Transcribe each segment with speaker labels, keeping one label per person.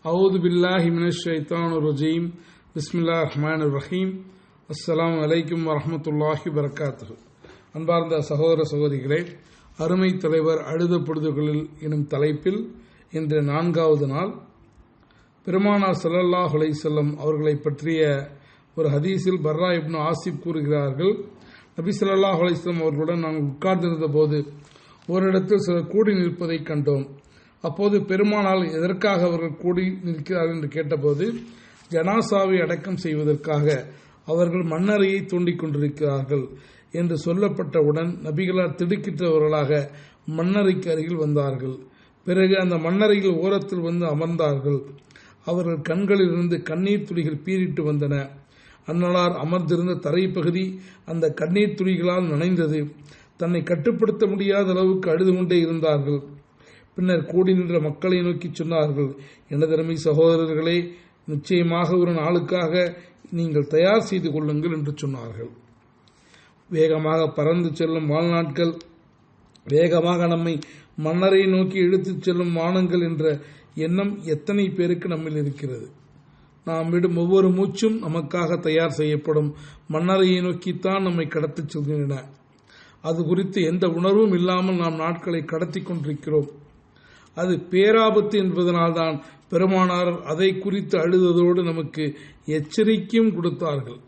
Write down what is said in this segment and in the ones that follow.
Speaker 1: அவுது பில்லாஹி மினஷ் ஷைத்தானிர் ரஜீம். பிஸ்மில்லாஹிர் ரஹ்மானிர் ரஹீம். அஸ்ஸலாமு அலைக்கும் வரஹ்மத்துல்லாஹி வபரகாத்துஹு. அன்பார்ந்த சகோதர சகோதரிகளே, அருமை தலைவர் அழுத பொழுதுகளில் எனும் தலைப்பில் இன்று 4வது நாள் பெருமானார் ஸல்லல்லாஹு அலைஹி வஸல்லம் அவர்களை பற்றிய ஒரு ஹதீஸில் பர்ரா இப்னு ஆசிப் கூறுகிறார்கள், நபி ஸல்லல்லாஹு அலைஹி வஸல்லம் அவர்களுடன் நாங்கள் உட்கார்ந்திருந்த போது ஓரிடத்தில் சிலர் கூடி நிற்பதை கண்டோம். அப்போது பெருமானால் எதற்காக அவர்கள் கூடி நிற்கிறார்கள் என்று கேட்டபோது, ஜனாசாவை அடக்கம் செய்வதற்காக அவர்கள் மண்ணறையை தோண்டிக் கொண்டிருக்கிறார்கள் என்று சொல்லப்பட்டவுடன் நபிகளார் திடுக்கிட்டவர்களாக மண்ணறைக்கு அருகில் வந்தார்கள். பிறகு அந்த மண்ணறையில் ஓரத்தில் வந்து அமர்ந்தார்கள். அவர்கள் கண்களிலிருந்து கண்ணீர் துளிகள் பீரிட்டு வந்தன. அன்னலார் அமர்ந்திருந்த தரைப்பகுதி அந்த கண்ணீர் துளிகளால் நனைந்தது. தன்னை கட்டுப்படுத்த முடியாத அளவுக்கு அழுது கொண்டே இருந்தார்கள். பின்னர் கூடி நின்ற மக்களை நோக்கி சொன்னார்கள், எனதருமை சகோதரர்களே, நிச்சயமாக ஒரு நாளுக்காக நீங்கள் தயார் செய்து கொள்ளுங்கள் என்று சொன்னார்கள். வேகமாக பறந்து செல்லும் வாழ்நாட்கள், வேகமாக நம்மை மன்னரை நோக்கி இழுத்துச் செல்லும் வானங்கள் என்ற எண்ணம் எத்தனை பேருக்கு நம்மில் இருக்கிறது. நாம் விடும் ஒவ்வொரு மூச்சும் நமக்காக தயார் செய்யப்படும் மன்னரையை நோக்கித்தான் நம்மை கடத்திச் செல்கின்றன. அது குறித்து எந்த உணர்வும் இல்லாமல் நாம் நாட்களை கடத்தி கொண்டிருக்கிறோம். அது பேராபத்து என்பதனால்தான் பெருமானார் அதை குறித்து அழுததோடு நமக்கு எச்சரிக்கையும் கொடுத்தார்கள்.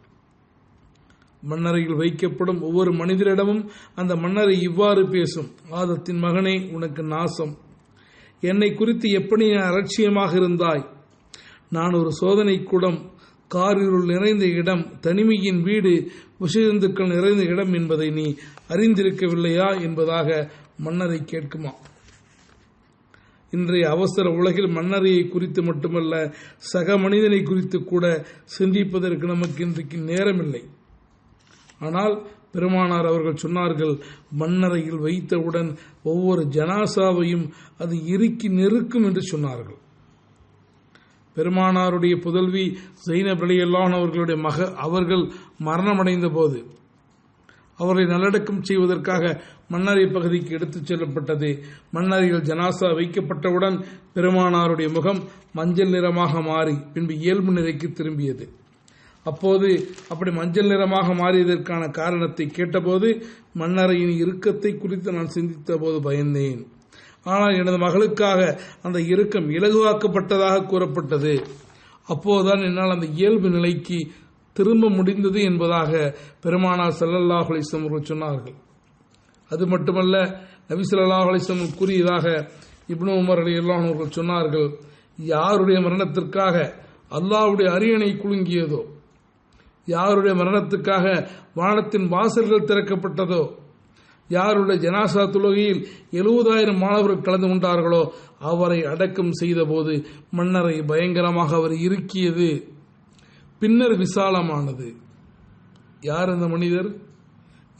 Speaker 1: மண்ணறையில் வைக்கப்படும் ஒவ்வொரு மனிதரிடமும் அந்த மண்ணறை இவ்வாறு பேசும், ஆதத்தின் மகனே, உனக்கு நாசம். என்னை குறித்து எப்படி அலட்சியமாக இருந்தாய். நான் ஒரு சோதனை கூடம், காரிருள் நிறைந்த இடம், தனிமையின் வீடு, விஷஜந்துக்கள் நிறைந்த இடம் என்பதை நீ அறிந்திருக்கவில்லையா என்பதாக மன்னரை கேட்குமா. இன்றைய அவசர உலகில் மன்னரையை குறித்து மட்டுமல்ல, சக மனிதனை குறித்து கூட சிந்திப்பதற்கு நமக்கு இன்றைக்கு நேரமில்லை. ஆனால் பெருமானார் அவர்கள் சொன்னார்கள், மன்னரையில் வைத்தவுடன் ஒவ்வொரு ஜனாசாவையும் அது இறுக்கி நெருக்கும் என்று சொன்னார்கள். பெருமானாருடைய புதல்வி ஸைனப் ரலியல்லாஹு அவர்களுடைய அவர்கள் மரணமடைந்த போது அவர்களை நல்லடக்கம் செய்வதற்காக மண்ணறை பகுதிக்கு எடுத்துச் செல்லப்பட்டது. மண்ணறையில் ஜனாசா வைக்கப்பட்டவுடன் பெருமானாருடைய முகம் மஞ்சள் நிறமாக மாறி பின்பு இயல்பு நிலைக்கு திரும்பியது. அப்போது அப்படி மஞ்சள் நிறமாக மாறியதற்கான காரணத்தை கேட்டபோது மண்ணறையின் இறுக்கத்தை குறித்து நான் சிந்தித்த போது பயந்தேன். ஆனால் எனது மகளுக்காக அந்த இறுக்கம் இலகுவாக்கப்பட்டதாக கூறப்பட்டது. அப்போதுதான் என்னால் அந்த இயல்பு நிலைக்கு திரும்ப முடிந்தது என்பதாக பெருமானார் ஸல்லல்லாஹு அலைஹி வஸல்லம் அவர்கள் சொன்னார்கள். அது மட்டுமல்ல, நபி ஸல்லல்லாஹு அலைஹி வஸல்லம் கூறியதாக இப்னு உமர் ரலியல்லாஹு அன்ஹு அவர்கள் சொன்னார்கள், யாருடைய மரணத்திற்காக அல்லாஹ்வுடைய அரியணை குலுங்கியதோ, யாருடைய மரணத்துக்காக வானத்தின் வாசல்கள் திறக்கப்பட்டதோ, யாருடைய ஜனாசா தொழுகையில் 70,000 மாணவர்கள் கலந்து கொண்டார்களோ, அவரை அடக்கம் செய்த போது மன்னரை பயங்கரமாக அவர் இறுக்கியது, பின்னர் விசாலமானது. யார் அந்த மனிதர்?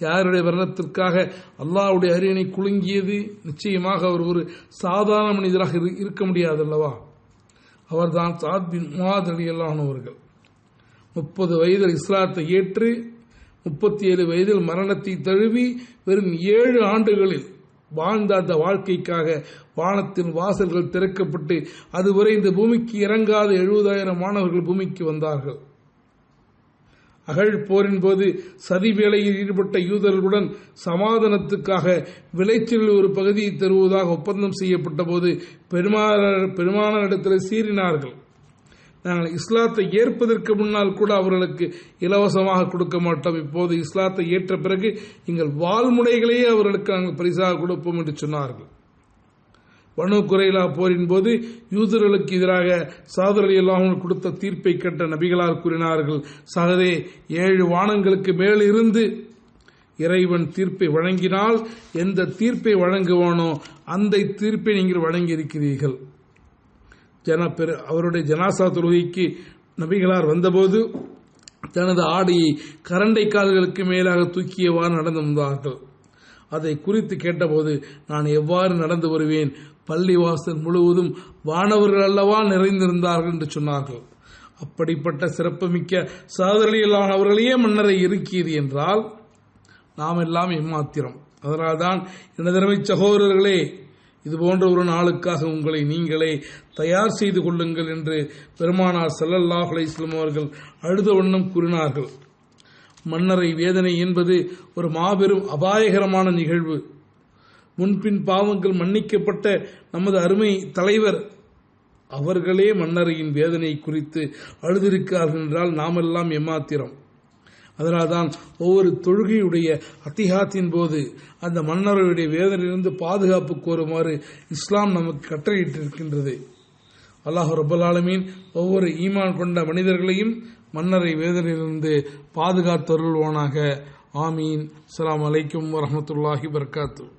Speaker 1: யாருடைய மரணத்திற்காக அல்லாஹ்வுடைய அரியணை குலுங்கியது? நிச்சயமாக அவர் ஒரு சாதாரண மனிதராக இருக்க முடியாது அல்லவா. அவர்தான் சஅத் பின் முஆத் ரலியல்லாஹு அன்ஹு அவர்கள். 30 வயதில் இஸ்லாத்தை ஏற்று 37 வயதில் மரணத்தை தழுவி வெறும் 7 ஆண்டுகளில் வாழ்ந்த அந்த வாழ்க்கைக்காக வானத்தின் வாசல்கள் திறக்கப்பட்டு அதுவரை இந்த பூமிக்கு இறங்காத 70,000 மாணவர்கள் பூமிக்கு வந்தார்கள். அகழ் போரின் போது சதி வேளையில் ஈடுபட்ட யூதர்களுடன் சமாதானத்துக்காக விளைச்சலில் ஒரு பகுதியை தருவதாக ஒப்பந்தம் செய்யப்பட்ட போது பெருமானாரிடத்தில் சீறினார்கள், நாங்கள் இஸ்லாத்தை ஏற்பதற்கு முன்னால் கூட அவர்களுக்கு இலவசமாக கொடுக்க மாட்டோம், இப்போது இஸ்லாத்தை ஏற்ற பிறகு எங்கள் வாழ்முனைகளையே அவர்களுக்கு நாங்கள் பரிசாக கொடுப்போம் என்று சொன்னார்கள். பனு குறைலா போரின் போது யூதர்களுக்கு எதிராக ஸஅத் ரலியல்லாஹு அன்ஹு கொடுத்த தீர்ப்பை கேட்ட நபிகளார் கூறினார்கள், சகதே, 7 வானங்களுக்கு மேலிருந்து இறைவன் தீர்ப்பை வழங்கினால் எந்த தீர்ப்பை வழங்குவானோ அந்த தீர்ப்பை நீங்கள் வழங்கி இருக்கிறீர்கள். அவருடைய ஜனாசா தொழுகைக்கு நபிகளார் வந்தபோது தனது ஆடையை கரண்டை கால்களுக்கு மேலாக தூக்கியவாறு நடந்து வந்தார்கள். அதை குறித்து கேட்டபோது, நான் எவ்வாறு நடந்து வருவேன், பள்ளிவாசல் முழுவதும் வானவர்கள் அல்லவா நிறைந்திருந்தார்கள் என்று சொன்னார்கள். அப்படிப்பட்ட சிறப்புமிக்க ஸஅத் ரலியல்லாஹு அவர்களையே மன்னரை இறுக்கியது என்றால் நாம் எல்லாம் எம்மாத்திரம். அதனால்தான் எனதருமை சகோதரர்களே, இதுபோன்ற ஒரு நாளுக்காக உங்களை நீங்களே தயார் செய்து கொள்ளுங்கள் என்று பெருமானார் ஸல்லல்லாஹு அலைஹி வஸல்லம் அவர்கள் அழுத வண்ணம் கூறினார்கள். மன்னரை வேதனை என்பது ஒரு மாபெரும் அபாயகரமான நிகழ்வு. முன்பின் பாவங்கள் மன்னிக்கப்பட்ட நமது அருமை தலைவர் அவர்களே மன்னரையின் வேதனை குறித்து அழுதிருக்கிறார்கள் என்றால் நாமெல்லாம் எம்மாத்திரம். அதனால்தான் ஒவ்வொரு தொழுகையுடைய அத்திஹாத்தின் போது அந்த மன்னருடைய வேதனையிலிருந்து பாதுகாப்பு கோருமாறு இஸ்லாம் நமக்கு கட்டளையிட்டிருக்கின்றது. அல்லாஹ் ரப்பல் ஆலமீன் ஒவ்வொரு ஈமான் கொண்ட மனிதர்களையும் மன்னரை வேதனையிலிருந்து பாதுகாத்தருள்வானாக. ஆமீன். அஸ்ஸலாமு அலைக்கும் வரஹ்மத்துல்லாஹி வபரகாத்துஹு.